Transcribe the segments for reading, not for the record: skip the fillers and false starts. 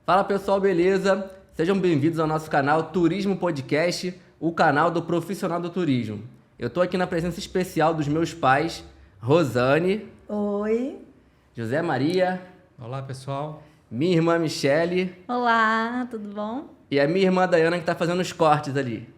Fala pessoal, beleza? Sejam bem-vindos ao nosso canal Turismo Podcast, o canal do profissional do turismo. Eu tô aqui na presença especial dos meus pais, Rosane, Oi. José Maria, Olá, pessoal. minha irmã Michele Olá, tudo bom? e a minha irmã Dayana que tá fazendo os cortes ali.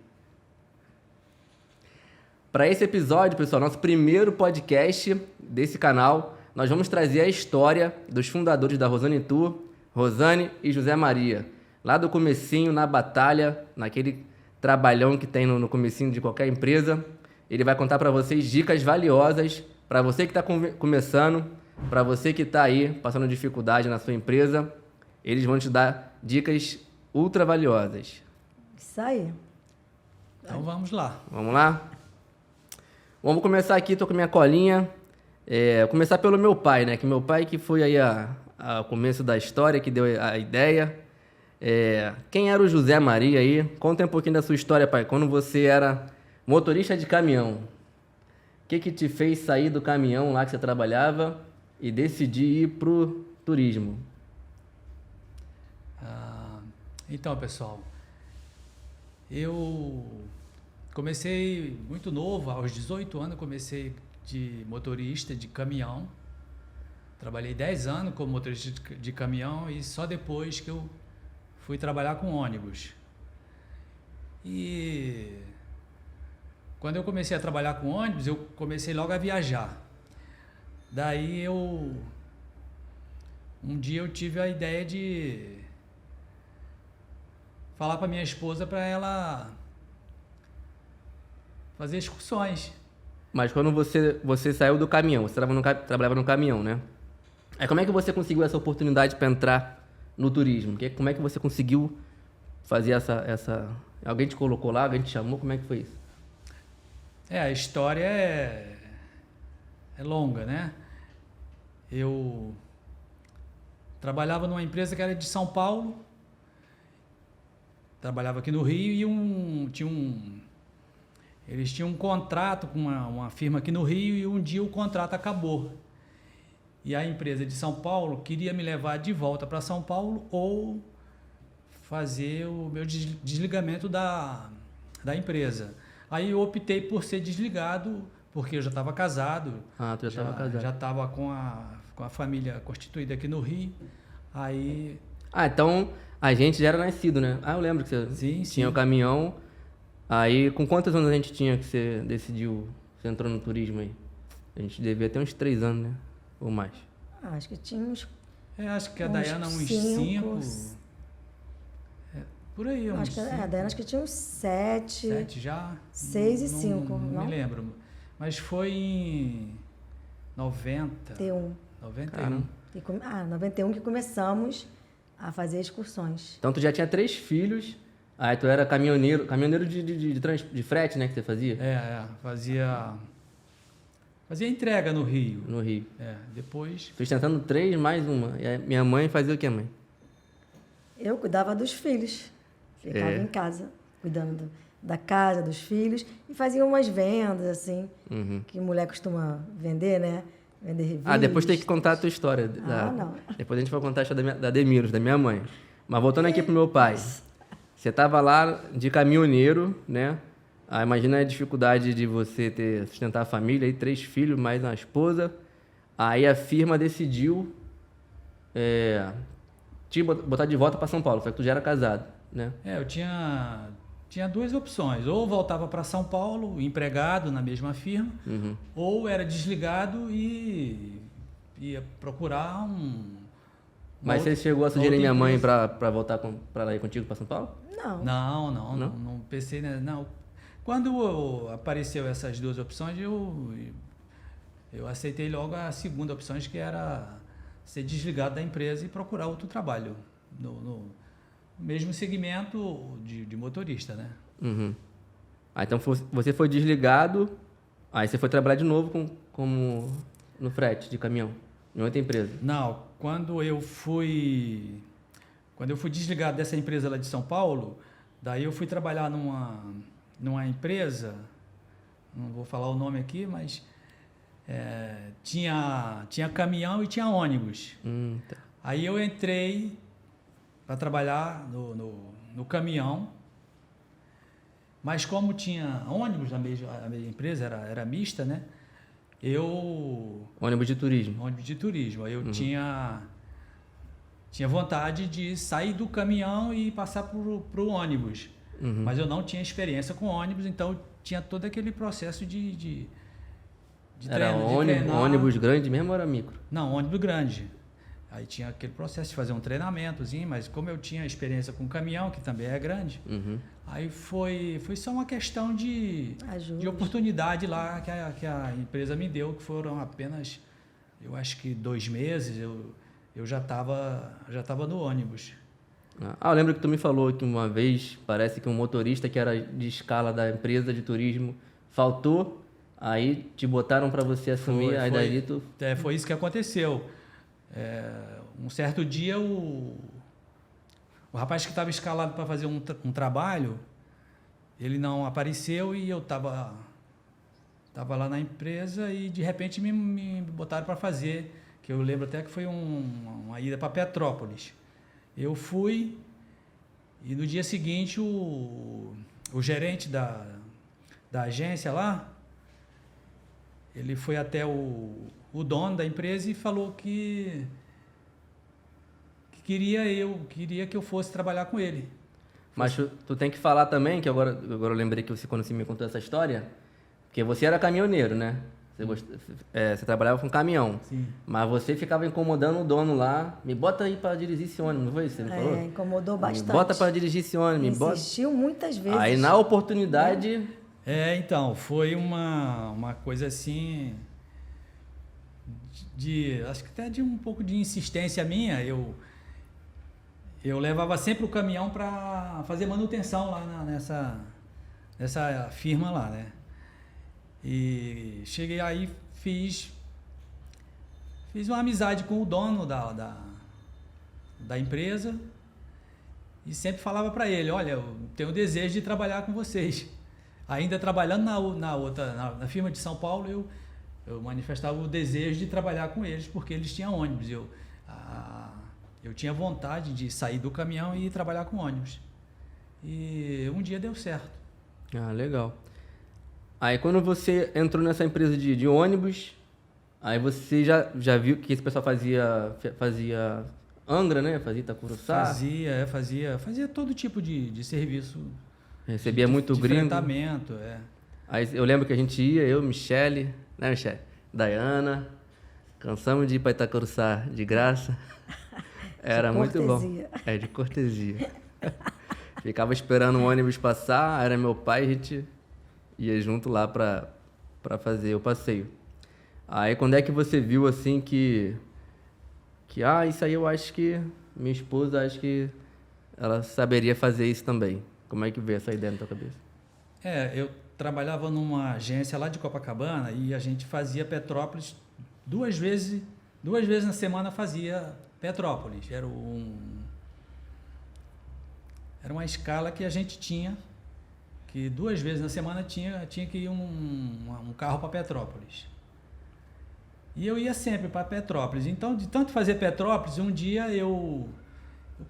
Para esse episódio, pessoal, nosso primeiro podcast desse canal, nós vamos trazer a história dos fundadores da Rosane Tour, Rosane e José Maria. Lá do comecinho, na batalha, naquele trabalhão que tem no comecinho de qualquer empresa. Ele vai contar para vocês dicas valiosas para você que está começando, para você que está aí passando dificuldade na sua empresa. Eles vão te dar dicas ultra valiosas. Isso aí. Então vamos lá. Vamos lá? Vamos começar aqui, tô com minha colinha. Vou começar pelo meu pai, né? Que meu pai que foi aí o começo da história, que deu a ideia. Quem era o José Maria aí? Conta um pouquinho da sua história, pai. Quando você era motorista de caminhão, o que te fez sair do caminhão lá que você trabalhava e decidir ir pro turismo? Então, pessoal, eu comecei muito novo, aos 18 anos eu comecei de motorista de caminhão. Trabalhei 10 anos como motorista de caminhão e só depois que eu fui trabalhar com ônibus. E quando eu comecei a trabalhar com ônibus, eu comecei logo a viajar. Daí um dia eu tive a ideia de falar para minha esposa para ela fazer excursões. Mas quando você saiu do caminhão, você trabalhava no caminhão, né? Aí como é que você conseguiu essa oportunidade para entrar no turismo? Como é que você conseguiu fazer essa... Alguém te colocou lá? Alguém te chamou? Como é que foi isso? A história é longa, né? Eu trabalhava numa empresa que era de São Paulo, trabalhava aqui no Rio e eles tinham um contrato com uma firma aqui no Rio e um dia o contrato acabou. E a empresa de São Paulo queria me levar de volta para São Paulo ou fazer o meu desligamento da empresa. Aí eu optei por ser desligado, porque eu já estava casado. Ah, tu já estava casado. Já estava com a família constituída aqui no Rio. Aí... Então a gente já era nascido, né? Eu lembro que você tinha o caminhão. Aí, com quantos anos a gente tinha que você decidiu, você entrou no turismo aí? A gente devia ter uns 3 anos, né? Ou mais. Acho que tinha uns... acho que a Dayana uns 5. Por aí, uns Acho que a Dayana acho que tinha uns 7. 7 já? 6 e 5, não? Não me lembro. Mas foi em 90. 91. Caramba. 91 que começamos a fazer excursões. Então tu já tinha 3 filhos. Aí tu era caminhoneiro de frete, né? Que você fazia? Fazia entrega no Rio. No Rio. Depois... Sustentando 3 mais uma. E a minha mãe fazia o quê, mãe? Eu cuidava dos filhos. Ficava em casa, cuidando da casa, dos filhos. E fazia umas vendas, assim, que mulher costuma vender, né? Vender revistas. Depois tem que contar a tua história. Não. Depois a gente vai contar a história da Demiros, da minha mãe. Mas voltando aqui pro meu pai. Você estava lá de caminhoneiro, né? Imagina a dificuldade de você sustentar a família, aí 3 filhos, mais uma esposa. Aí a firma decidiu te botar de volta para São Paulo, só que tu já era casado, né? Eu tinha 2 opções. Ou voltava para São Paulo, empregado na mesma firma, ou era desligado e ia procurar Mas você chegou a sugerir minha mãe para voltar para ir contigo para São Paulo? Não pensei, né? Não. Quando apareceu essas 2 opções, eu aceitei logo a segunda opção, que era ser desligado da empresa e procurar outro trabalho no mesmo segmento de motorista, né? Então você foi desligado, aí você foi trabalhar de novo como no frete de caminhão, em outra empresa? Não, quando eu fui desligado dessa empresa lá de São Paulo, daí eu fui trabalhar numa empresa, não vou falar o nome aqui, mas tinha caminhão e tinha ônibus. Tá. Aí eu entrei para trabalhar no caminhão. Mas como tinha ônibus a minha empresa era mista, né? Ônibus de turismo. Ônibus de turismo. Eu tinha vontade de sair do caminhão e passar para o ônibus. Mas eu não tinha experiência com ônibus, então tinha todo aquele processo de era treinar. Ônibus grande mesmo ou era micro? Não, ônibus grande. Aí tinha aquele processo de fazer um treinamentozinho, mas como eu tinha experiência com caminhão, que também é grande, aí foi só uma questão de oportunidade lá que a empresa me deu, que foram apenas, eu acho que 2 meses, eu já estava no ônibus. Eu lembro que tu me falou que uma vez, parece que um motorista que era de escala da empresa de turismo faltou, aí te botaram para você assumir, aí daí tu... foi isso que aconteceu. Um certo dia, o rapaz que estava escalado para fazer um trabalho, ele não apareceu e eu estava lá na empresa e de repente me botaram para fazer, que eu lembro até que foi uma ida para Petrópolis. Eu fui e no dia seguinte o gerente da agência lá, ele foi até o dono da empresa e falou que queria que eu fosse trabalhar com ele. Mas tu tem que falar também, que agora eu lembrei que quando você me contou essa história, porque você era caminhoneiro, né? Você trabalhava com caminhão. Sim. Mas você ficava incomodando o dono lá. Me bota aí para dirigir esse ônibus, não foi isso? Você me falou? Incomodou bastante. Me bota para dirigir esse ônibus. Insistiu muitas vezes. Aí na oportunidade... Então, foi uma coisa assim... acho que até de um pouco de insistência minha. Eu levava sempre o caminhão para fazer manutenção lá nessa firma lá, né? E cheguei aí, fiz uma amizade com o dono da empresa e sempre falava para ele, olha, eu tenho o desejo de trabalhar com vocês. Ainda trabalhando na firma de São Paulo, eu manifestava o desejo de trabalhar com eles, porque eles tinham ônibus. Eu tinha vontade de sair do caminhão e ir trabalhar com ônibus. E um dia deu certo. Legal. Aí quando você entrou nessa empresa de ônibus, aí você já viu que esse pessoal fazia Angra, né? Fazia Itacuruçá. Fazia todo tipo de serviço. Recebia muito gringo. Fretamento, Aí eu lembro que a gente ia, eu, Michele, né, Michele? Dayana, cansamos de ir para Itacuruçá de graça. Era muito bom. De cortesia. Ficava esperando o ônibus passar, era meu pai, a gente ia junto lá para fazer o passeio. Aí quando é que você viu assim que isso aí eu acho que minha esposa, acho que ela saberia fazer isso também. Como é que veio essa ideia na tua cabeça? Eu trabalhava numa agência lá de Copacabana e a gente fazia Petrópolis 2 vezes na semana fazia Petrópolis. Era uma escala que a gente tinha, que 2 vezes na semana tinha que ir um carro para Petrópolis. E eu ia sempre para Petrópolis. Então, de tanto fazer Petrópolis, um dia eu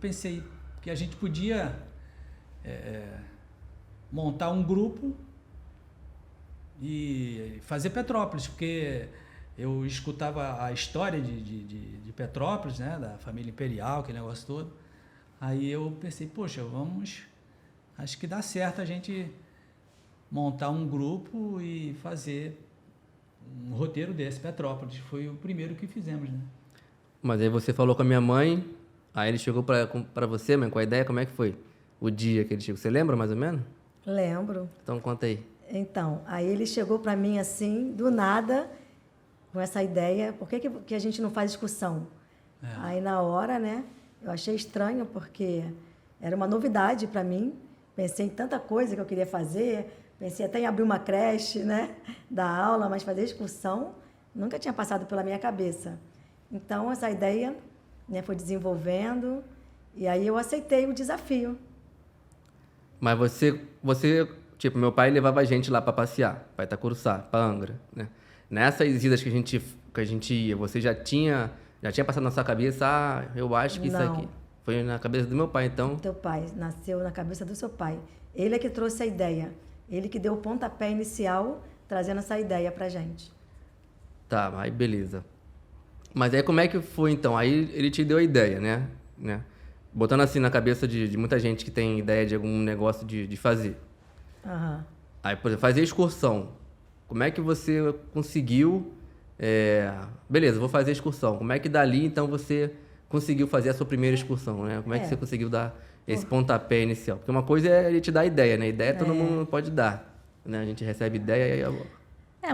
pensei que a gente podia montar um grupo e fazer Petrópolis, porque eu escutava a história de Petrópolis, né, da família imperial, aquele negócio todo. Aí eu pensei, poxa, acho que dá certo a gente montar um grupo e fazer um roteiro desse, Petrópolis. Foi o primeiro que fizemos, né? Mas aí você falou com a minha mãe, aí ele chegou para você, mãe, com a ideia, como é que foi? O dia que ele chegou, você lembra mais ou menos? Lembro. Então conta aí. Então, aí ele chegou para mim assim, do nada, com essa ideia, por que a gente não faz excursão? Aí na hora, né, eu achei estranho, porque era uma novidade para mim, pensei em tanta coisa que eu queria fazer, pensei até em abrir uma creche, né, dar aula, mas fazer excursão nunca tinha passado pela minha cabeça. Então, essa ideia, né, foi desenvolvendo, e aí eu aceitei o desafio. Mas você tipo, meu pai levava a gente lá para passear, para Itacuruçá, para Angra, né? Nessas idas que a gente ia, você já tinha passado na sua cabeça, eu acho que isso aqui... Foi na cabeça do meu pai, então. Teu pai, nasceu na cabeça do seu pai. Ele é que trouxe a ideia. Ele que deu o pontapé inicial, trazendo essa ideia pra gente. Tá, aí beleza. Mas aí como é que foi, então? Aí ele te deu a ideia, né? Botando assim na cabeça de muita gente que tem ideia de algum negócio de fazer. Aham. Aí, por exemplo, fazer excursão. Como é que você conseguiu... Beleza, vou fazer excursão. Como é que dali, então, você conseguiu fazer a sua primeira excursão, né? Como é que você conseguiu dar esse pontapé inicial? Porque uma coisa é ele te dar ideia, né? Ideia todo mundo pode dar, né? A gente recebe ideia e aí...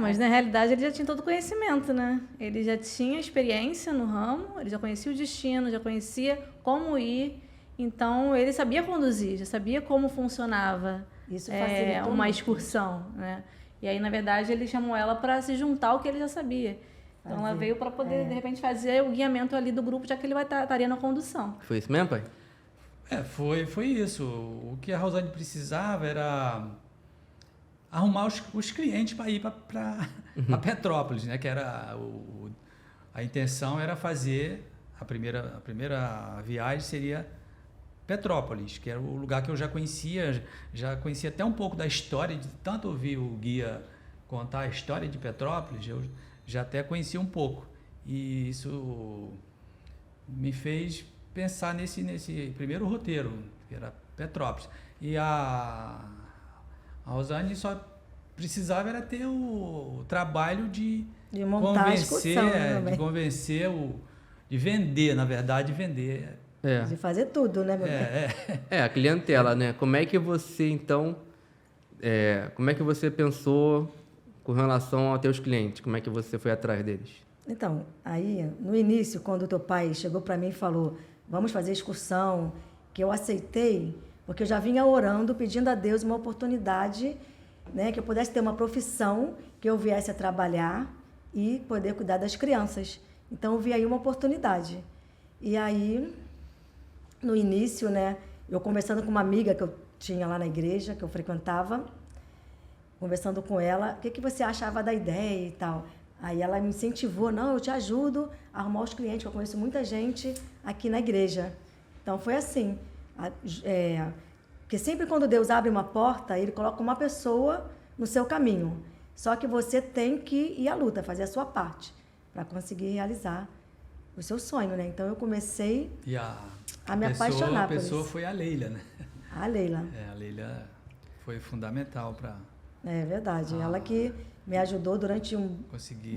Mas na realidade ele já tinha todo o conhecimento, né? Ele já tinha experiência no ramo, ele já conhecia o destino, já conhecia como ir. Então ele sabia conduzir, já sabia como funcionava Isso facilitou uma muito. excursão, né? E aí, na verdade, ele chamou ela para se juntar ao que ele já sabia. Então ela veio para poder, de repente, fazer o guiamento ali do grupo, já que ele estaria na condução. Foi isso mesmo, pai? Foi isso. O que a Rosane precisava era arrumar os clientes para ir para Petrópolis, né? Que era a intenção era fazer a primeira viagem seria Petrópolis, que era o lugar que eu já conhecia até um pouco da história, de tanto ouvir o guia contar a história de Petrópolis, eu já até conhecia um pouco. E isso me fez pensar nesse primeiro roteiro, que era Petrópolis. E a Rosane só precisava era ter o trabalho de montar a excursão, de convencer, de vender, na verdade, vender. De fazer tudo, né, meu bem? A clientela, né? Como é que você, então... como é que você pensou com relação aos teus clientes? Como é que você foi atrás deles? Então, aí, no início, quando o teu pai chegou para mim e falou, vamos fazer excursão, que eu aceitei, porque eu já vinha orando, pedindo a Deus uma oportunidade, né, que eu pudesse ter uma profissão, que eu viesse a trabalhar e poder cuidar das crianças. Então, eu vi aí uma oportunidade. E aí, no início, né, eu conversando com uma amiga que eu tinha lá na igreja, que eu frequentava, conversando com ela, o que você achava da ideia e tal. Aí ela me incentivou, não, eu te ajudo a arrumar os clientes, que eu conheço muita gente aqui na igreja. Então, foi assim. Porque sempre quando Deus abre uma porta, Ele coloca uma pessoa no seu caminho. Só que você tem que ir à luta, fazer a sua parte, para conseguir realizar o seu sonho, né? Então, eu comecei a me apaixonar por isso. A pessoa foi a Leila, né? A Leila. A Leila foi fundamental para... É verdade. Ela que me ajudou durante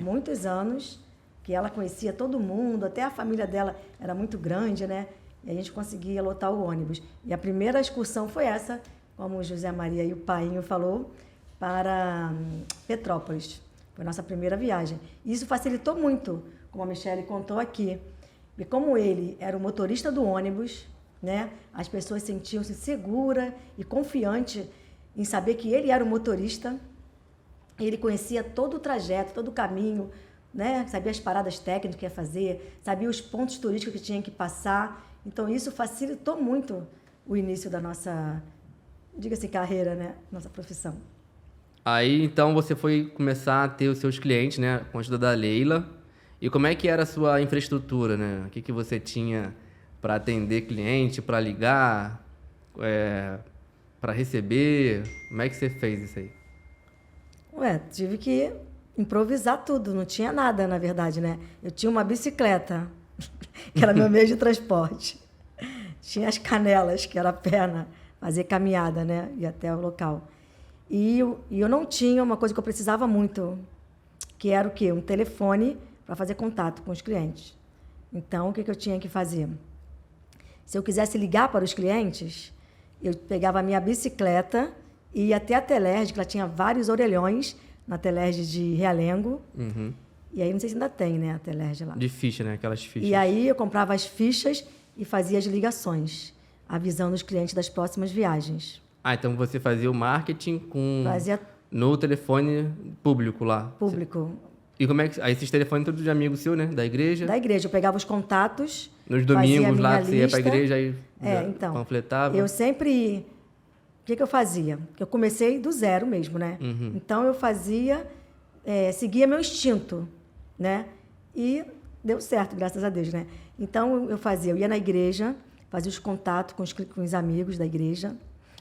muitos anos, que ela conhecia todo mundo, até a família dela era muito grande, né? E a gente conseguia lotar o ônibus. E a primeira excursão foi essa, como o José Maria e o Painho falou, para Petrópolis. Foi a nossa primeira viagem. E isso facilitou muito, como a Michele contou aqui. E como ele era o motorista do ônibus, né? As pessoas sentiam-se seguras e confiantes em saber que ele era o motorista. Ele conhecia todo o trajeto, todo o caminho, né? Sabia as paradas técnicas que ia fazer, sabia os pontos turísticos que tinha que passar. Então, isso facilitou muito o início da nossa, diga-se, carreira, né? Nossa profissão. Aí, então, você foi começar a ter os seus clientes, né? Com a ajuda da Leila. E como é que era a sua infraestrutura, né? O que você tinha para atender cliente, para ligar, para receber? Como é que você fez isso aí? Tive que improvisar tudo, não tinha nada, na verdade, né? Eu tinha uma bicicleta, que era meu meio de transporte. Tinha as canelas, que era a perna, fazer caminhada, né? Ir até o local. E eu não tinha uma coisa que eu precisava muito, que era o quê? Um telefone para fazer contato com os clientes. Então, o que eu tinha que fazer? Se eu quisesse ligar para os clientes, eu pegava a minha bicicleta e ia até a Telerge, que ela tinha vários orelhões na Telerge de Realengo. Uhum. E aí, não sei se ainda tem, né, a Telerge lá. De ficha, né? Aquelas fichas. E aí, eu comprava as fichas e fazia as ligações, avisando os clientes das próximas viagens. Então você fazia o marketing Fazia no telefone público lá? Público. E como é que... Aí esses telefones todos de amigo seu, né? Da igreja? Da igreja. Eu pegava os contatos. Nos domingos lá que você ia para a igreja e então, panfletava? Eu sempre... O que eu fazia? Eu comecei do zero mesmo, né? Uhum. Então, eu fazia... seguia meu instinto, né? E deu certo, graças a Deus, né? Então, eu ia na igreja, fazia os contatos com os amigos da igreja.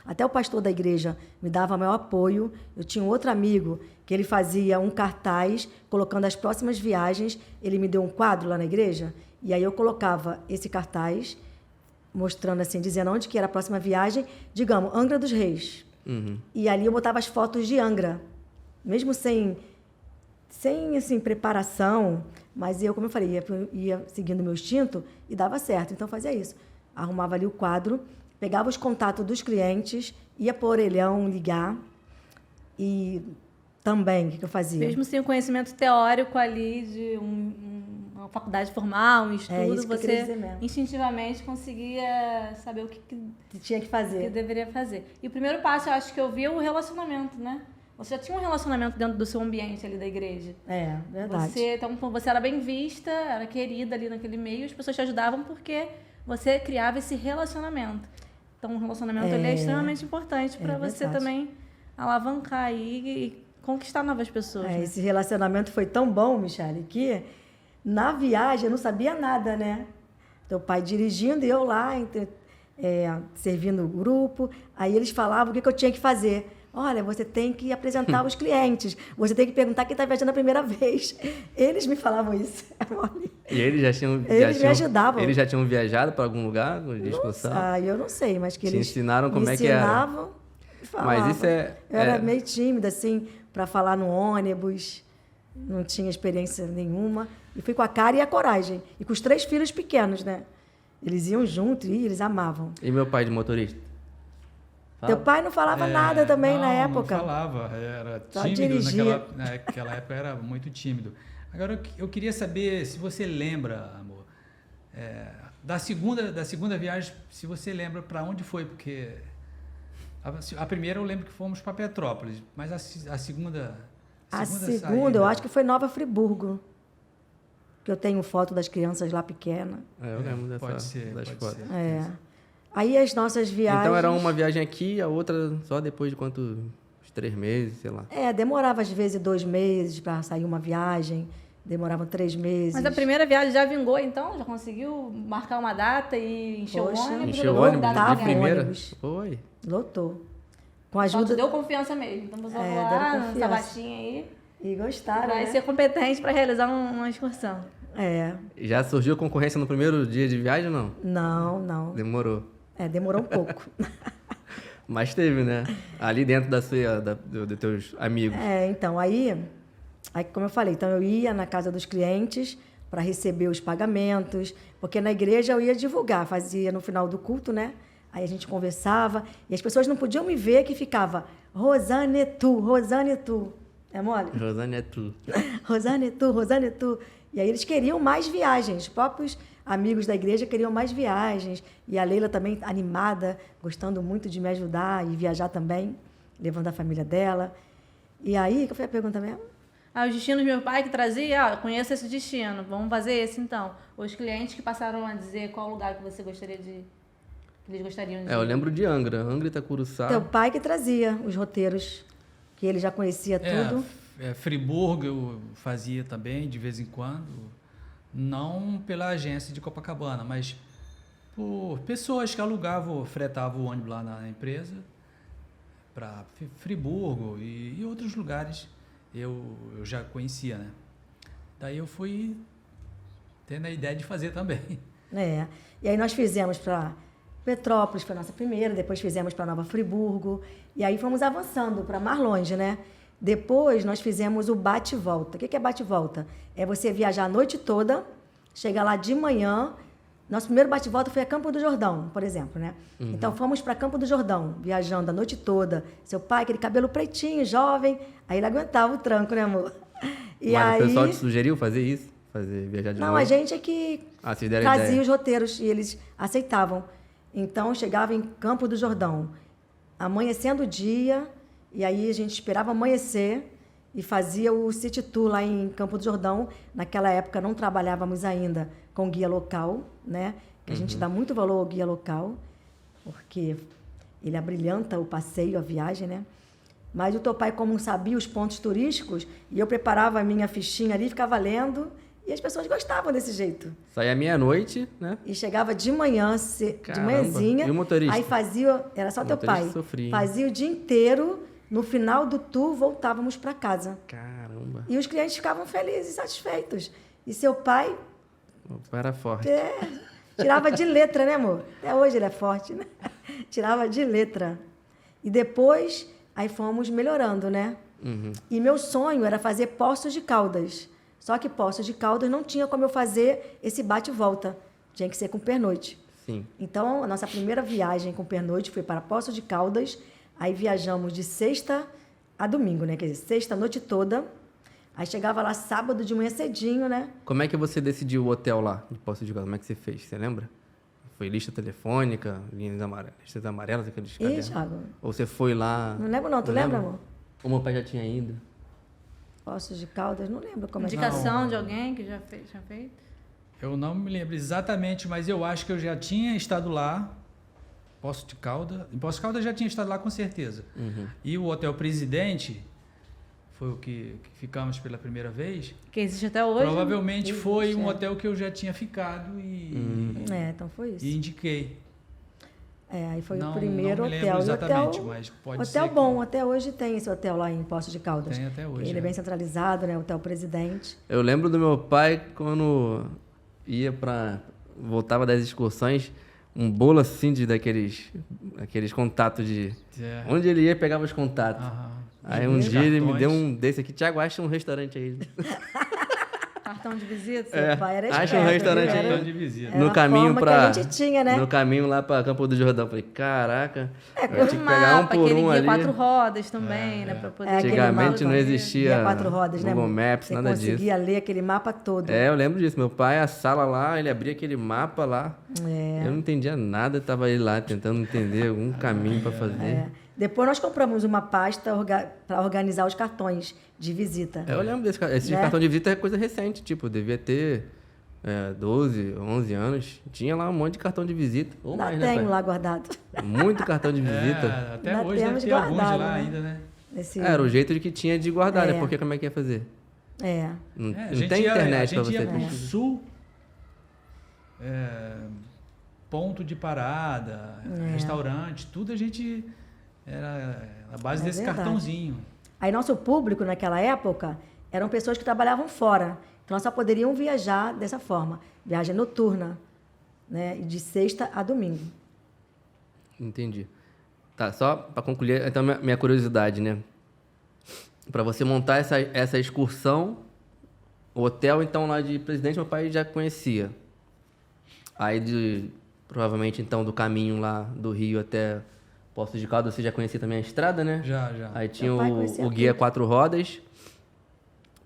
Até o pastor da igreja me dava maior apoio. Eu tinha um outro amigo que ele fazia um cartaz colocando as próximas viagens. Ele me deu um quadro lá na igreja e aí eu colocava esse cartaz mostrando assim, dizendo onde que era a próxima viagem, digamos, Angra dos Reis. E ali eu botava as fotos de Angra, mesmo sem assim, preparação, mas eu, como eu falei, ia seguindo o meu instinto e dava certo. Então, fazia isso. Arrumava ali o quadro, pegava os contatos dos clientes, ia para o orelhão ligar e também, o que eu fazia? Mesmo sem o conhecimento teórico ali de uma faculdade formal, um estudo, isso que eu queria dizer você mesmo. instintivamente conseguia saber o que Tinha que fazer. que deveria fazer. E o primeiro passo, eu acho que eu vi, é o relacionamento, né? Você já tinha um relacionamento dentro do seu ambiente ali da igreja. É, verdade. Então, você era bem vista, era querida ali naquele meio, as pessoas te ajudavam porque você criava esse relacionamento. Então, o relacionamento ele é extremamente importante para você verdade. também alavancar aí e conquistar novas pessoas. Né? Esse relacionamento foi tão bom, Michele, que na viagem eu não sabia nada, né? Teu pai dirigindo e eu lá, servindo o grupo. Aí eles falavam o que eu tinha que fazer. Olha, você tem que apresentar os clientes. Você tem que perguntar quem está viajando a primeira vez. Eles me falavam isso. E eles já tinham... Eles me ajudavam. Eles já tinham viajado para algum lugar de excursão? Eu não sei, mas que Te eles ensinaram como me é que era. ensinavam e falavam. Mas isso Eu era meio tímida, assim, para falar no ônibus. Não tinha experiência nenhuma. E fui com a cara e a coragem. E com os 3 filhos pequenos, né? Eles iam junto e eles amavam. E meu pai de motorista? Teu pai não falava nada também na época? Não falava, era Só tímido. dirigia. Naquela época era muito tímido. Agora, eu queria saber se você lembra, amor, da segunda viagem, se você lembra para onde foi, porque a primeira eu lembro que fomos para Petrópolis, mas a segunda... A segunda, eu acho que foi Nova Friburgo. Que eu tenho foto das crianças lá pequenas. Eu lembro das pode ser. fotos. Aí as nossas viagens... Então era uma viagem aqui, a outra só depois de quanto? Uns 3 meses, sei lá. Demorava às vezes 2 meses para sair uma viagem. Demorava 3 meses. Mas a primeira viagem já vingou, então? Já conseguiu marcar uma data e encher o ônibus? Encheu o ônibus lotava de o primeira? ônibus. Foi. Lotou. Com a Só ajuda... te deu confiança mesmo. Então você deram lá, nessa confiança. baixinha aí, E gostaram, vai né? ser competente para realizar uma excursão. Já surgiu concorrência no primeiro dia de viagem ou não? Não. Demorou. Demorou um pouco. Mas teve, né? Ali dentro dos teus amigos. Então, aí, como eu falei, então eu ia na casa dos clientes para receber os pagamentos, porque na igreja eu ia divulgar, fazia no final do culto, né? Aí a gente conversava e as pessoas não podiam me ver que ficava Rosane, tu, Rosane, tu. É mole? Rosane é tu. Rosane, tu, Rosane, tu. E aí eles queriam mais viagens, os próprios amigos da igreja queriam mais viagens. E a Leila também animada, gostando muito de me ajudar e viajar também, levando a família dela. E aí, qual foi a pergunta mesmo? Os destinos do meu pai que trazia, eu conheço esse destino, vamos fazer esse então. Os clientes que passaram a dizer qual lugar que você gostaria de... que eles gostariam de ir. Eu lembro de Angra, Itacuruçá. Teu pai que trazia os roteiros, que ele já conhecia tudo. Friburgo eu fazia também, de vez em quando. Não pela agência de Copacabana, mas por pessoas que alugavam, fretavam o ônibus lá na empresa para Friburgo e outros lugares eu já conhecia, né? Daí eu fui tendo a ideia de fazer também. E aí nós fizemos para Petrópolis, foi a nossa primeira, depois fizemos para Nova Friburgo, e aí fomos avançando para mais longe, né? Depois nós fizemos o bate-volta. O que é bate-volta? É você viajar a noite toda, chegar lá de manhã. Nosso primeiro bate-volta foi a Campo do Jordão, por exemplo, né? Então fomos para Campo do Jordão, viajando a noite toda. Seu pai, aquele cabelo pretinho, jovem, aí ele aguentava o tranco, né, amor? Mas o pessoal te sugeriu fazer isso? Fazer viajar de noite? Não, a gente é que vocês deram trazia ideia. os roteiros e eles aceitavam. Então chegava em Campo do Jordão, amanhecendo o dia, e aí a gente esperava amanhecer e fazia o City Tour lá em Campo do Jordão. Naquela época não trabalhávamos ainda com guia local, né? A gente dá muito valor ao guia local, porque ele abrilhanta o passeio, a viagem, né? Mas o teu pai, como sabia os pontos turísticos, e eu preparava a minha fichinha ali, ficava lendo, e E as pessoas gostavam desse jeito. Saía meia-noite, né? E chegava de manhã, de Caramba. manhãzinha. E o motorista? Aí fazia, era só O teu motorista pai. sofria, hein? Fazia o dia inteiro, no final do tour voltávamos para casa. Caramba. E os clientes ficavam felizes, satisfeitos. E seu pai O pai era forte. tirava de letra, né, amor? Até hoje ele é forte, né? Tirava de letra. E depois, aí fomos melhorando, né? Uhum. E meu sonho era fazer Poços de Caldas. Só que Poços de Caldas não tinha como eu fazer esse bate e volta. Tinha que ser com pernoite. Sim. Então, a nossa primeira viagem com pernoite foi para Poços de Caldas. Aí viajamos de sexta a domingo, né? Quer dizer, sexta a noite toda. Aí chegava lá sábado de manhã cedinho, né? Como é que você decidiu o hotel lá de Poços de Caldas? Como é que você fez? Você lembra? Foi lista telefônica, listas amarelas, aqueles cadernos? Thiago, Ou você foi lá... não lembro não. Tu lembra, amor? O meu pai já tinha ido. Poços de Caldas, não lembro como é que Indicação de alguém que já fez, tinha feito? Eu não me lembro exatamente, mas eu acho que eu já tinha estado lá. Poços de Caldas. Em Poços de Caldas já tinha estado lá com certeza. Uhum. E o Hotel Presidente foi o que ficamos pela primeira vez. Que existe até hoje. Provavelmente Existe, foi um é. hotel que eu já tinha ficado então foi isso. e indiquei. Aí foi Não- o primeiro não me lembro hotel. E exatamente, hotel, mas pode hotel ser bom, que- até hoje tem esse hotel lá em Poços de Caldas. Tem até hoje, Ele é é. bem centralizado, né? Hotel Presidente. Eu lembro do meu pai quando ia pra... Voltava das excursões, um bolo assim daqueles contatos de... É. Onde ele ia, pegava os contatos. Aham. Aí um Os dia ele me cartões. deu um desse aqui. Tiago, acha um restaurante aí. Cartão de visita. Seu pai era acha esperto, um restaurante viu? aí. Cartão de visita. Era No a caminho forma pra... que a gente tinha, né? No caminho lá pra Campo do Jordão. Falei, caraca, eu tinha que Um pegar um mapa, por aquele um guia ali. quatro rodas também, né? Pra poder aquele Antigamente mapa, não existia Guia quatro rodas, né? Google amor? Maps, Você nada disso. conseguia ler aquele mapa todo. É, eu lembro disso. Meu pai, a sala lá, ele abria aquele mapa lá. Eu não entendia nada, tava ele lá tentando entender algum caminho pra fazer. Depois nós compramos uma pasta para organizar os cartões de visita. Eu lembro desse esse Né? cartão de visita é coisa recente, tipo, devia ter 12, 11 anos. Tinha lá um monte de cartão de visita. Ou Lá mais, tenho né, pai? lá guardado. Muito cartão de visita. É, até Ainda hoje deve temos ter alguns guardado, lá né? ainda, né? Nesse... Era o jeito de que tinha de guardar, né? É. Porque como é que ia fazer? Não Não, É, não tem internet pra a gente você. ia pro sul, ponto de parada, restaurante, tudo a gente era a base É desse verdade. cartãozinho. Aí nosso público naquela época eram pessoas que trabalhavam fora. Então nós só poderiam viajar dessa forma. Viagem noturna, né? E de sexta a domingo. Entendi. Tá, só para concluir, então, minha curiosidade, né? Para você montar essa excursão, o hotel, então, lá de Presidente, meu pai já conhecia. Aí, provavelmente, então, do caminho lá do Rio até Poços de Caldas, você já conhecia também a estrada, né? Já. Aí tinha Meu pai conhecia o guia tudo. 4 rodas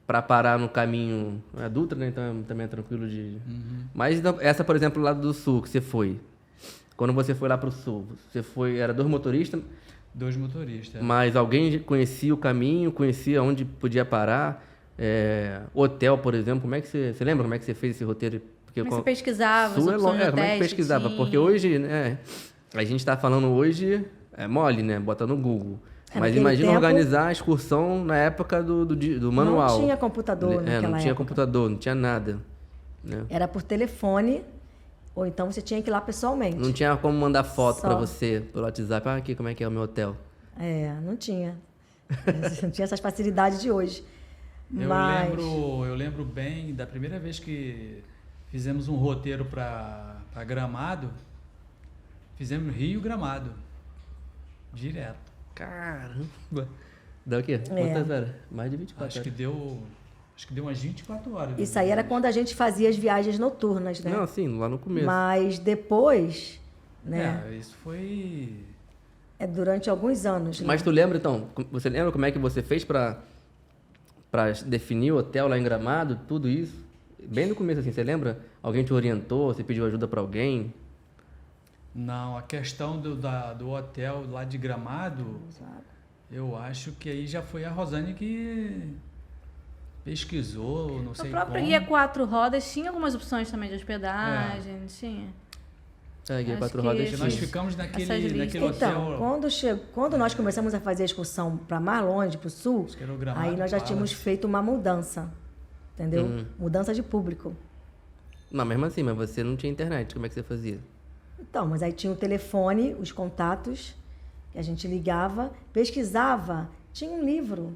para parar no caminho é Dutra, né? Então também é tranquilo de. Mas então, essa, por exemplo, lá do sul que você foi. Quando você foi lá pro sul, você foi, era 2 motoristas, 2 motoristas. mas alguém conhecia o caminho, conhecia onde podia parar, hotel, por exemplo. Como é que você lembra como é que você fez esse roteiro? Porque Como é que você pesquisava as sul opções de como é que hotéis pesquisava? tinha? Porque hoje, né? A gente está falando hoje é mole, né? Bota no Google. Mas naquele imagina tempo, organizar a excursão na época do manual. Não tinha computador naquela não tinha época. computador, não tinha nada. Né? Era por telefone, ou então você tinha que ir lá pessoalmente. Não tinha como mandar foto Só. para você pelo WhatsApp. Aqui, como é que é o meu hotel? Não tinha. Não tinha essas facilidades de hoje. Mas Eu lembro bem da primeira vez que fizemos um roteiro para Gramado. Fizemos Rio Gramado. Direto. Caramba! Dá o quê? Quantas horas? Mais de 24 Acho horas. que deu umas 24 horas. isso aí era quando a gente fazia as viagens noturnas, né? Não, sim, lá no começo. Mas depois, né? Isso foi... Durante alguns anos. Mas né? tu lembra, então? Você lembra como é que você fez para definir o hotel lá em Gramado? Tudo isso? Bem no começo, assim, você lembra? Alguém te orientou? Você pediu ajuda para alguém? Não, a questão do hotel lá de Gramado, eu acho que aí já foi a Rosane que pesquisou, não sei O próprio como. guia 4 rodas tinha algumas opções também de hospedagem, tinha. Guia Acho 4 que rodas. Porque nós tinha. ficamos Essas naquele listas. hotel. Então, quando nós começamos a fazer a excursão para mais longe, para o sul, Acho que era o Gramado aí nós já Palace. tínhamos feito uma mudança. entendeu? Mudança de público. Mas mesmo assim, mas você não tinha internet, como é que você fazia? Então, mas aí tinha o telefone, os contatos, que a gente ligava, pesquisava. Tinha um livro,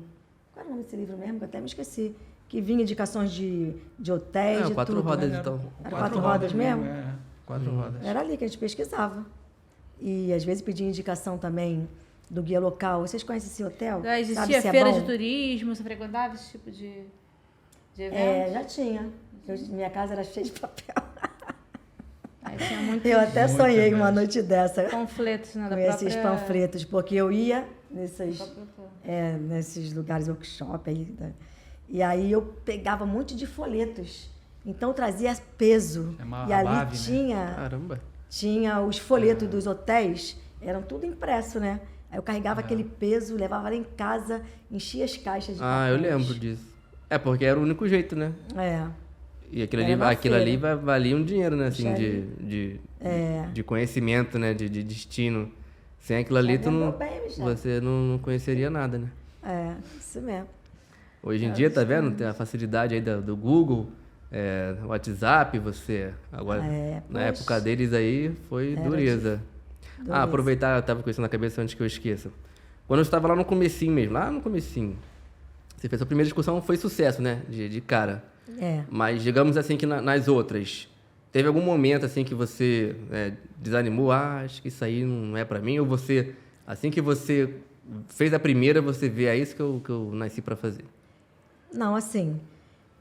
qual era o nome desse livro mesmo? Que eu até me esqueci. Que vinha indicações de hotéis, de 4 tudo. rodas, Né? então. Era 4 rodas mesmo? 4 rodas. Era ali que a gente pesquisava. E às vezes pedia indicação também do guia local. Vocês conhecem esse hotel? Já existia Sabe se é feira bom? de turismo, você frequentava esse tipo de evento? Já tinha. Minha casa era cheia de papel. Aí tinha muitos Eu até Muito sonhei mesmo. uma noite dessa panfletos, né, da com esses própria... panfletos, porque eu ia nesses, própria- nesses lugares, workshop aí, né? E aí eu pegava um monte de folhetos. Então eu trazia peso. Chamava E ali Bave, né? Caramba. tinha os folhetos dos hotéis, eram tudo impresso, né? Aí eu carregava aquele peso, levava lá em casa, enchia as caixas de Ah, eu papéis. lembro disso. É, porque era o único jeito, né? É. E aquilo Era ali, na aquilo ali feira. valia um dinheiro, né? Assim, Puxa de conhecimento, né? De destino. Sem aquilo ali, tu não, vendeu bem, Michel. você não conheceria nada, né? Isso mesmo. Hoje em dia, tá vendo? Tem a facilidade aí do Google, WhatsApp, você... Agora, na pois. época deles aí, foi Era dureza. dureza. Aproveitar, eu tava com isso na cabeça antes que eu esqueça. Quando eu estava lá no comecinho mesmo, lá no comecinho, você fez a primeira discussão, foi sucesso, né? De cara. Mas digamos assim que nas outras, teve algum momento assim que você desanimou? Ah, acho que isso aí não é pra mim. Ou você, assim que você fez a primeira, você vê, é isso que eu nasci pra fazer. Não, assim,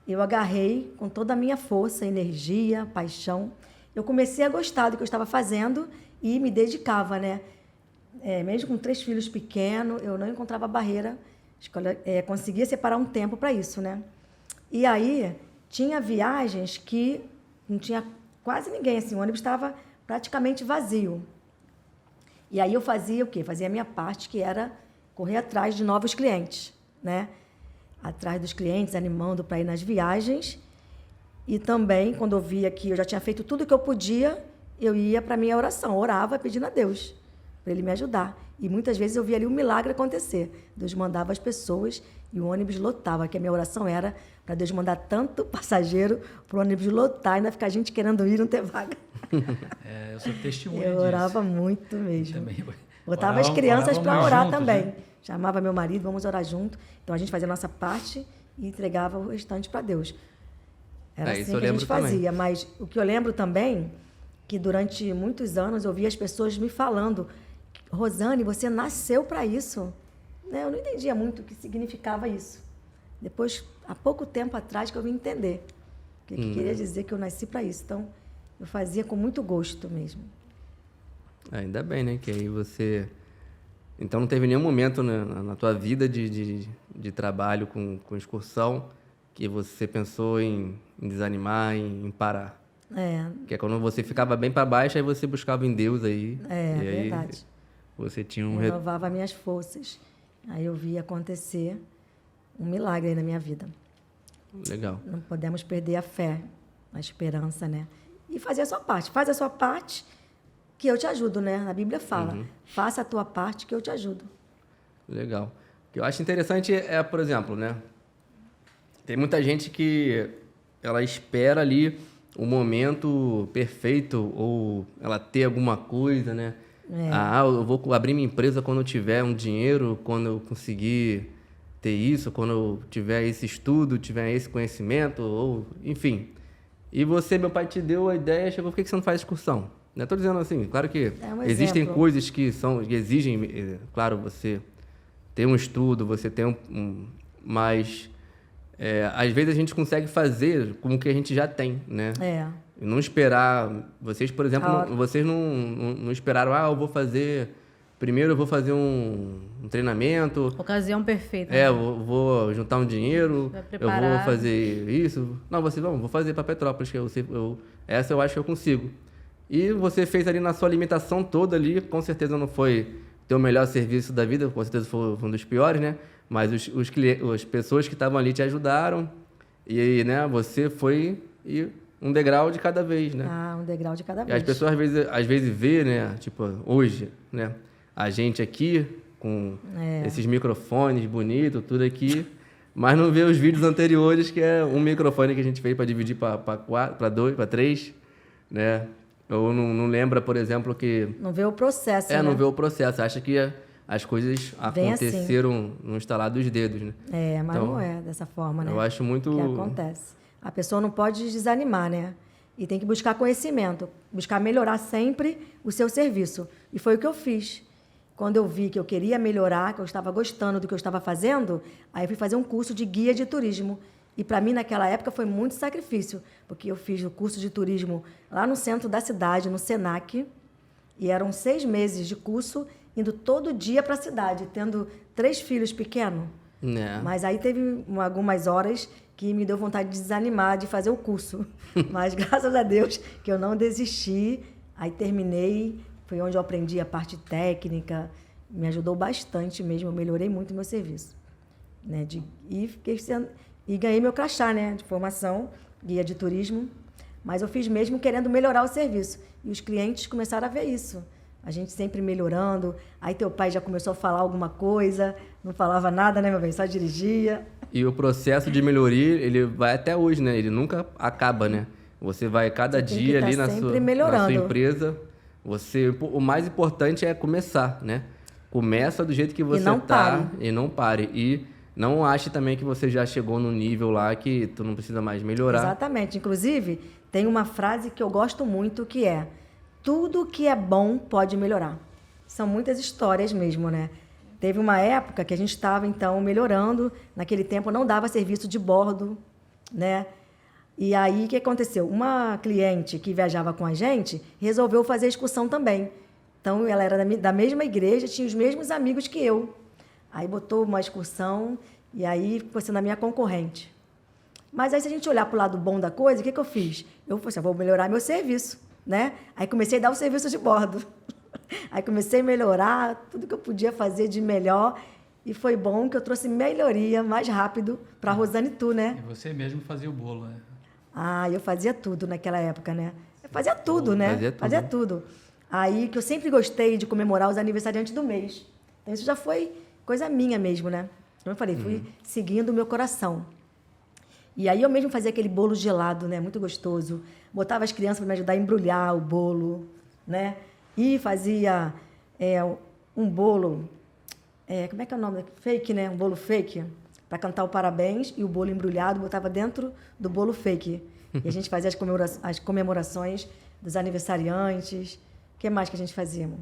eu agarrei com toda a minha força, energia, paixão. Eu comecei a gostar do que eu estava fazendo e me dedicava, né? Mesmo com 3 filhos pequenos, eu não encontrava barreira. Conseguia separar um tempo para isso, né? E aí, tinha viagens que não tinha quase ninguém, assim, o ônibus estava praticamente vazio. E aí eu fazia o quê? Fazia a minha parte, que era correr atrás de novos clientes, né? Atrás dos clientes, animando para ir nas viagens. E também, quando eu via que eu já tinha feito tudo o que eu podia, eu ia para a minha oração, orava pedindo a Deus para Ele me ajudar. E muitas vezes eu via ali um milagre acontecer. Deus mandava as pessoas e o ônibus lotava, que a minha oração era para Deus mandar tanto passageiro para o ônibus lotar e ainda ficar gente querendo ir e não ter vaga. Eu sou testemunha Eu disso. orava muito mesmo. Também. Botava as crianças para Orávamos orar juntos, também. né? Chamava meu marido, vamos orar junto. Então a gente fazia a nossa parte e entregava o restante para Deus. Era isso assim eu que a gente lembro também. fazia. Mas o que eu lembro também, que durante muitos anos eu via as pessoas me falando: Rosane, você nasceu para isso. Né? Eu não entendia muito o que significava isso. Depois, há pouco tempo atrás, que eu vim entender o que queria dizer que eu nasci para isso. Então, eu fazia com muito gosto mesmo. Ainda bem, né? Que aí você... Então não teve nenhum momento na tua vida de trabalho com excursão que você pensou em desanimar, em parar. Que é quando você ficava bem para baixo, aí você buscava em Deus aí. E aí verdade. você tinha um... Renovava minhas forças. Aí eu via acontecer um milagre aí na minha vida. Legal. Não podemos perder a fé, a esperança, né? E fazer a sua parte. Faz a sua parte que eu te ajudo, né? A Bíblia fala, faça a tua parte que eu te ajudo. Legal. O que eu acho interessante por exemplo, né? Tem muita gente que ela espera ali o momento perfeito ou ela ter alguma coisa, né? Eu vou abrir minha empresa quando eu tiver um dinheiro, quando eu conseguir ter isso, quando eu tiver esse estudo, tiver esse conhecimento, ou enfim. E você, meu pai, te deu a ideia, chegou, por que você não faz excursão? Não estou dizendo assim, claro que existem coisas que exigem, claro, você ter um estudo, você ter mas às vezes a gente consegue fazer com o que a gente já tem, né? E não esperar, vocês, por exemplo, vocês não esperaram, eu vou fazer, primeiro eu vou fazer um treinamento. Ocasião perfeita. Eu vou juntar um dinheiro, eu vou fazer isso. Não, vou fazer para Petrópolis, que essa eu acho que eu consigo. E você fez ali na sua limitação toda ali, com certeza não foi ter o melhor serviço da vida, com certeza foi um dos piores, né? Mas as pessoas que estavam ali te ajudaram e, né, você foi um degrau de cada vez, né? Um degrau de cada vez. E as pessoas às vezes vê, né, tipo, hoje, né, a gente aqui com esses microfones bonitos, tudo aqui, mas não vê os vídeos anteriores, que é um microfone que a gente fez para dividir para 2, para 3, né? Ou não lembra, por exemplo, que... Não vê o processo, né? não vê o processo. Acha que as coisas Vem aconteceram no estalar dos dedos, né? Mas Então, não é dessa forma, né? Eu acho muito... Que acontece. A pessoa não pode desanimar, né? E tem que buscar conhecimento, buscar melhorar sempre o seu serviço. E foi o que eu fiz. Quando eu vi que eu queria melhorar, que eu estava gostando do que eu estava fazendo, aí eu fui fazer um curso de guia de turismo. E para mim, naquela época, foi muito sacrifício, porque eu fiz o curso de turismo lá no centro da cidade, no Senac, e eram 6 meses de curso, indo todo dia para a cidade, tendo 3 filhos pequenos. Mas aí teve algumas horas que me deu vontade de desanimar de fazer o curso. Mas graças a Deus que eu não desisti, aí terminei, foi onde eu aprendi a parte técnica, me ajudou bastante mesmo, eu melhorei muito o meu serviço. Né? E ganhei meu crachá, né, de formação, guia de turismo, mas eu fiz mesmo querendo melhorar o serviço. E os clientes começaram a ver isso. A gente sempre melhorando. Aí teu pai já começou a falar alguma coisa, não falava nada, né, meu bem? Só dirigia. E o processo de melhoria, ele vai até hoje, né? Ele nunca acaba, né? Você vai cada dia ali na sua empresa. O mais importante é começar, né? Começa do jeito que você tá e não pare. E não ache também que você já chegou no nível lá que tu não precisa mais melhorar. Exatamente. Inclusive, tem uma frase que eu gosto muito que é: tudo que é bom pode melhorar. São muitas histórias mesmo, né? Teve uma época que a gente estava, então, melhorando. Naquele tempo, não dava serviço de bordo, né? E aí, o que aconteceu? Uma cliente que viajava com a gente resolveu fazer a excursão também. Então, ela era da mesma igreja, tinha os mesmos amigos que eu. Aí, botou uma excursão e aí ficou sendo a minha concorrente. Mas aí, se a gente olhar para o lado bom da coisa, o que eu fiz? Eu falei assim, vou melhorar meu serviço, né? Aí, comecei a dar o serviço de bordo. Aí comecei a melhorar tudo que eu podia fazer de melhor e foi bom que eu trouxe melhoria mais rápido para a Rosane Tu, né? E você mesmo fazia o bolo, né? Eu fazia tudo naquela época, né? Eu fazia tudo, né? Fazia tudo. Aí que eu sempre gostei de comemorar os aniversariantes do mês. Então isso já foi coisa minha mesmo, né? Como eu falei, fui seguindo o meu coração. E aí eu mesmo fazia aquele bolo gelado, né? Muito gostoso. Botava as crianças para me ajudar a embrulhar o bolo, né? E fazia um bolo, como é que é o nome? Fake, né? Um bolo fake, para cantar o parabéns, e o bolo embrulhado botava dentro do bolo fake. E a gente fazia as comemorações dos aniversariantes. O que mais que a gente fazia, amor?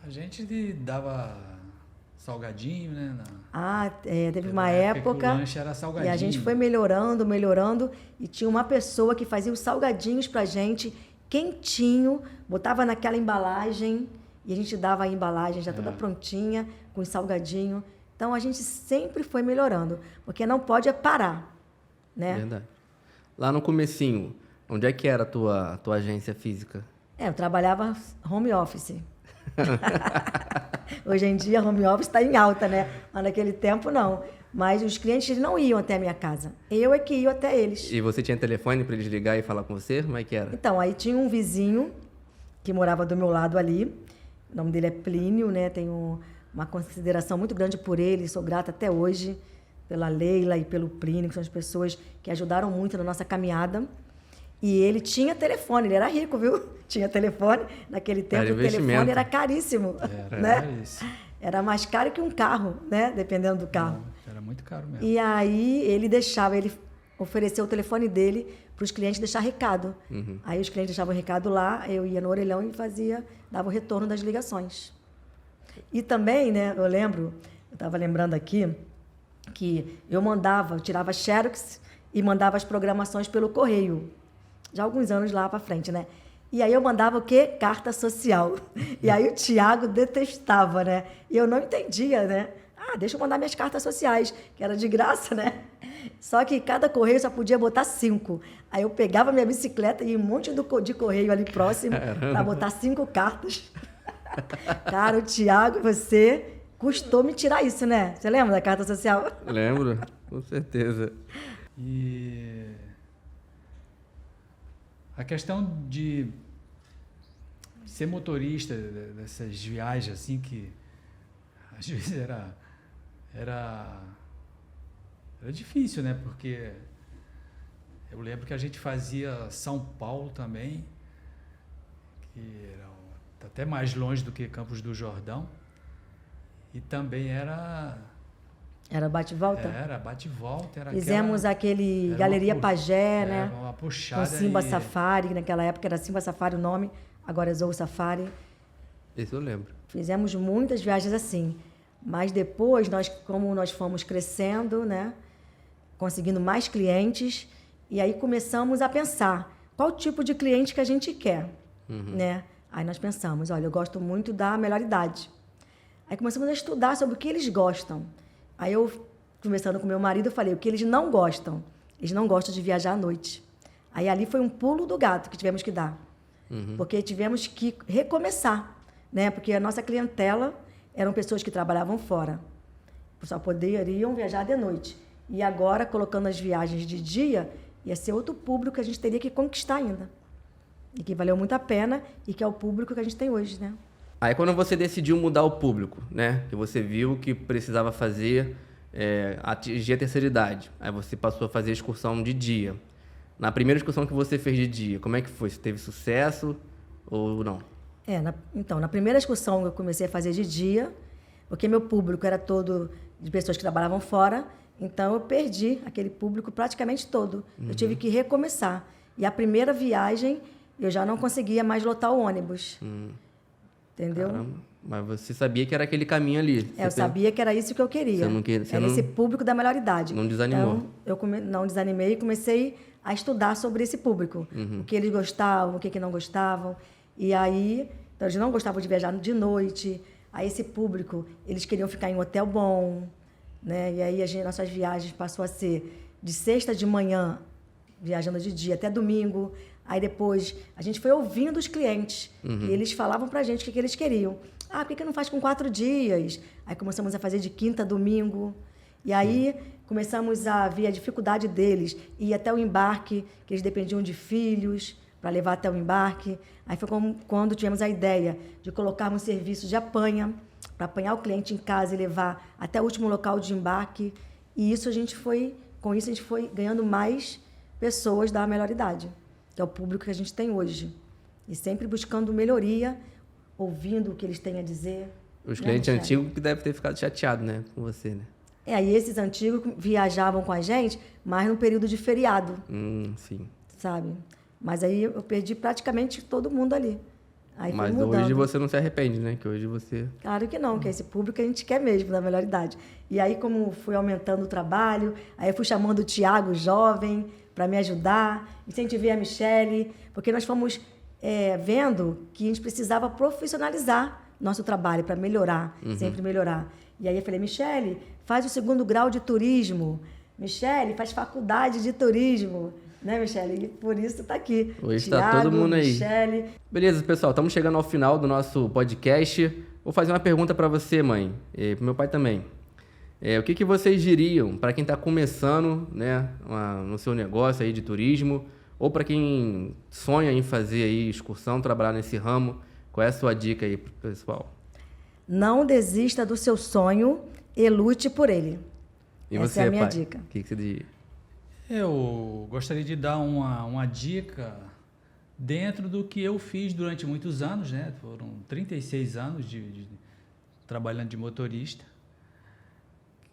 A gente dava salgadinho, né? Teve uma época que o lanche era salgadinho. E a gente foi melhorando, e tinha uma pessoa que fazia os salgadinhos pra gente, quentinho, botava naquela embalagem, e a gente dava a embalagem já toda prontinha, com os salgadinhos. Então, a gente sempre foi melhorando, porque não pode parar, né? Verdade. Lá no comecinho, onde é que era a tua agência física? Eu trabalhava home office. Hoje em dia, home office está em alta, né? Mas naquele tempo, não. Mas os clientes não iam até a minha casa. Eu é que ia até eles. E você tinha telefone para eles ligar e falar com você? Como é que era? Então, aí tinha um vizinho que morava do meu lado ali. O nome dele é Plínio, né? Tenho uma consideração muito grande por ele. Sou grata até hoje pela Leila e pelo Plínio, que são as pessoas que ajudaram muito na nossa caminhada. E ele tinha telefone, ele era rico, viu? Tinha telefone. Naquele tempo, o telefone era caríssimo. Né? Caríssimo. Era mais caro que um carro, né? Dependendo do carro. Era muito caro mesmo. E aí ele ofereceu o telefone dele para os clientes deixar recado. Aí os clientes deixavam o recado lá, eu ia no orelhão e dava o retorno das ligações. E também, né, eu estava lembrando aqui, que eu tirava xerox e mandava as programações pelo correio. Já há alguns anos lá para frente, né? E aí eu mandava o quê? Carta social. E aí o Tiago detestava, né? E eu não entendia, né? Deixa eu mandar minhas cartas sociais, que era de graça, né? Só que cada correio só podia botar 5. Aí eu pegava minha bicicleta e um monte de correio ali próximo para botar 5 cartas. Cara, o Tiago, você custou me tirar isso, né? Você lembra da carta social? Lembro, com certeza. E a questão de ser motorista dessas viagens, assim, que às vezes era era difícil, né? Porque eu lembro que a gente fazia São Paulo também, que era até mais longe do que Campos do Jordão. E também era bate-volta? Era bate-volta. Fizemos aquele Galeria Pajé, né? Uma puxada. Com Simba Safari, naquela época era Simba Safari o nome, agora é Zou Safari. Esse eu lembro. Fizemos muitas viagens assim. Mas depois, como nós fomos crescendo, né? Conseguindo mais clientes, e aí começamos a pensar qual tipo de cliente que a gente quer, né? Aí nós pensamos, olha, eu gosto muito da melhor idade. Aí começamos a estudar sobre o que eles gostam. Aí eu, conversando com meu marido, eu falei, o que eles não gostam? Eles não gostam de viajar à noite. Aí ali foi um pulo do gato que tivemos que dar. Porque tivemos que recomeçar, né? Porque a nossa clientela eram pessoas que trabalhavam fora. Só poderiam viajar de noite. E agora, colocando as viagens de dia, ia ser outro público que a gente teria que conquistar ainda. E que valeu muito a pena e que é o público que a gente tem hoje, né? Aí quando você decidiu mudar o público, né? Que você viu que precisava fazer, atingir a terceira idade. Aí você passou a fazer excursão de dia. Na primeira excursão que você fez de dia, como é que foi? Você teve sucesso ou não? Então, na primeira excursão eu comecei a fazer de dia, porque meu público era todo de pessoas que trabalhavam fora, então eu perdi aquele público praticamente todo. Eu tive que recomeçar. E a primeira viagem eu já não conseguia mais lotar o ônibus. Entendeu? Caramba. Mas você sabia que era aquele caminho ali. Eu sabia que era isso que eu queria. Era esse público da melhor idade. Não desanimou. Então, eu não desanimei e comecei a estudar sobre esse público. O que eles gostavam, o que não gostavam. E aí, então, eles não gostavam de viajar de noite. Aí, esse público, eles queriam ficar em um hotel bom. Né? E aí, nossas viagens passou a ser de sexta de manhã, viajando de dia, até domingo. Aí depois a gente foi ouvindo os clientes e eles falavam pra gente o que eles queriam. Ah, por que não faz com 4 dias? Aí começamos a fazer de quinta a domingo. E aí começamos a ver a dificuldade deles, ir até o embarque, que eles dependiam de filhos para levar até o embarque. Aí foi quando tivemos a ideia de colocarmos um serviço de apanha, para apanhar o cliente em casa e levar até o último local de embarque. E com isso a gente foi ganhando mais pessoas da melhor idade, que é o público que a gente tem hoje. E sempre buscando melhoria, ouvindo o que eles têm a dizer. Os clientes antigos que devem ter ficado chateados, né, com você, né? E esses antigos viajavam com a gente, mas no período de feriado. Sim. Sabe? Mas aí eu perdi praticamente todo mundo ali. Aí mas hoje você não se arrepende, né? Que hoje você... Claro que não, que é esse público que a gente quer mesmo, da melhor idade. E aí, como fui aumentando o trabalho, aí eu fui chamando o Tiago, jovem, para me ajudar, incentivei a Michele, porque nós fomos vendo que a gente precisava profissionalizar nosso trabalho para melhorar, sempre melhorar. E aí eu falei, Michele, faz o 2º grau de turismo. Michele, faz faculdade de turismo. Né, Michele? E por isso tá aqui. Hoje está todo mundo aí. Michele. Beleza, pessoal, estamos chegando ao final do nosso podcast. Vou fazer uma pergunta para você, mãe, e para meu pai também. O que vocês diriam para quem está começando, né, no seu negócio aí de turismo, ou para quem sonha em fazer aí excursão, trabalhar nesse ramo? Qual é a sua dica aí pro pessoal? Não desista do seu sonho e lute por ele. E essa você, é a minha pai? dica. O que você diria? Eu gostaria de dar uma dica dentro do que eu fiz durante muitos anos, né? Foram 36 anos trabalhando de motorista.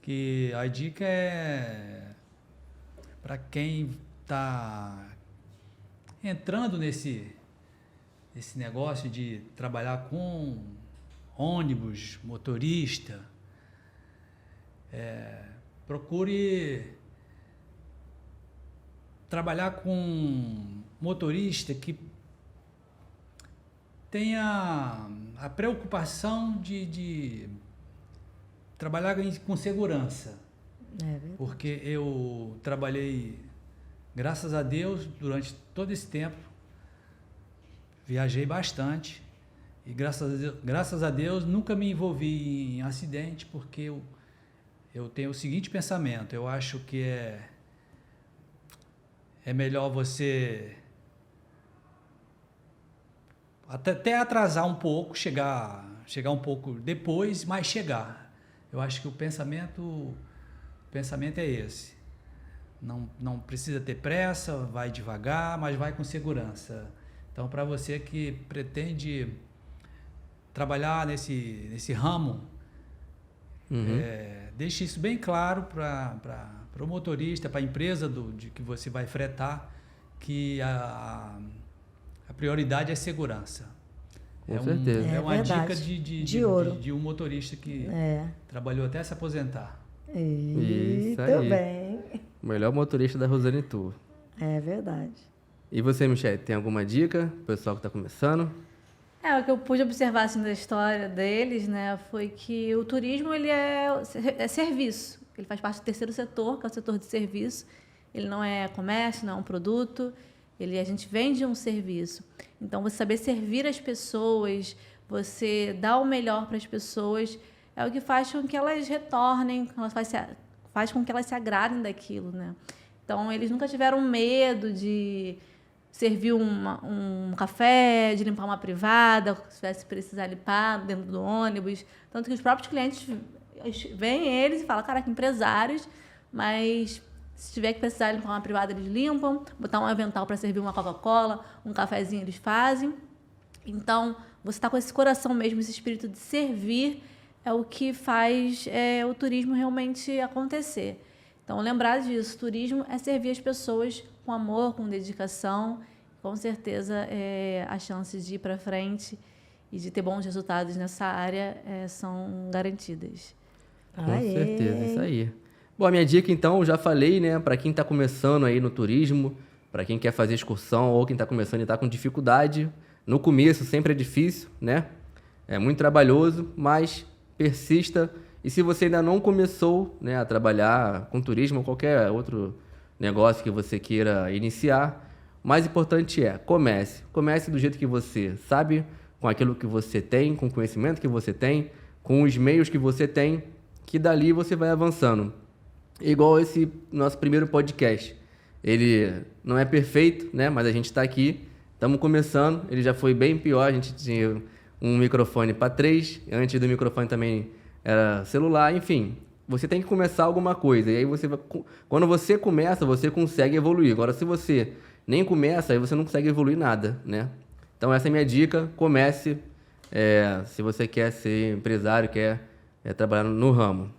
Que a dica é para quem está entrando nesse negócio de trabalhar com ônibus, motorista, procure trabalhar com motorista que tenha a preocupação de trabalhar com segurança. Porque eu trabalhei, graças a Deus, durante todo esse tempo, viajei bastante e graças a Deus nunca me envolvi em acidente, porque eu tenho o seguinte pensamento: eu acho que é melhor você até atrasar um pouco, chegar um pouco depois, mas chegar. Eu acho que o pensamento é esse. Não precisa ter pressa, vai devagar, mas vai com segurança. Então, para você que pretende trabalhar nesse ramo, deixe isso bem claro para o motorista, para a empresa de que você vai fretar, que a prioridade é segurança. Com certeza. É uma verdade. dica De ouro. de um motorista que trabalhou até se aposentar. Isso Muito aí. bem. O melhor motorista da Rosane Tour. É verdade. E você, Michele, tem alguma dica pro pessoal que está começando? O que eu pude observar assim, da história deles, né, foi que o turismo ele é serviço. Ele faz parte do terceiro setor, que é o setor de serviço. Ele não é comércio, não é um produto. A gente vende um serviço. Então, você saber servir as pessoas, você dar o melhor para as pessoas, é o que faz com que elas retornem, faz com que elas se agradem daquilo, né? Então, eles nunca tiveram medo de servir um café, de limpar uma privada, se tivesse precisar limpar dentro do ônibus. Tanto que os próprios clientes veem eles e falam, caraca, empresários, mas se tiver que precisar limpar uma privada, eles limpam, botar um avental para servir uma Coca-Cola, um cafezinho, eles fazem. Então, você está com esse coração mesmo, esse espírito de servir, é o que faz o turismo realmente acontecer. Então, lembrar disso, turismo é servir as pessoas com amor, com dedicação. Com certeza, as chances de ir para frente e de ter bons resultados nessa área são garantidas. Com certeza, isso aí. Bom, a minha dica, então, eu já falei, né? Para quem está começando aí no turismo, para quem quer fazer excursão ou quem está começando e está com dificuldade, no começo sempre é difícil, né? É muito trabalhoso, mas persista. E se você ainda não começou, né, a trabalhar com turismo ou qualquer outro negócio que você queira iniciar, o mais importante é comece. Comece do jeito que você sabe, com aquilo que você tem, com o conhecimento que você tem, com os meios que você tem, que dali você vai avançando. Igual esse nosso primeiro podcast. Ele não é perfeito, né, mas a gente está aqui, estamos começando. Ele já foi bem pior, a gente tinha um microfone para 3, antes do microfone também era celular, enfim. Você tem que começar alguma coisa, e aí quando você começa, você consegue evoluir. Agora, se você nem começa, aí você não consegue evoluir nada, né? Então, essa é a minha dica, comece, se você quer ser empresário, quer trabalhar no ramo.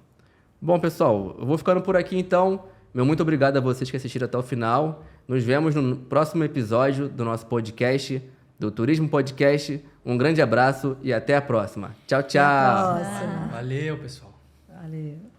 Bom, pessoal, eu vou ficando por aqui, então. Meu muito obrigado a vocês que assistiram até o final. Nos vemos no próximo episódio do nosso podcast, do Turismo Podcast. Um grande abraço e até a próxima. Tchau, tchau. Até a próxima. Valeu, pessoal. Valeu.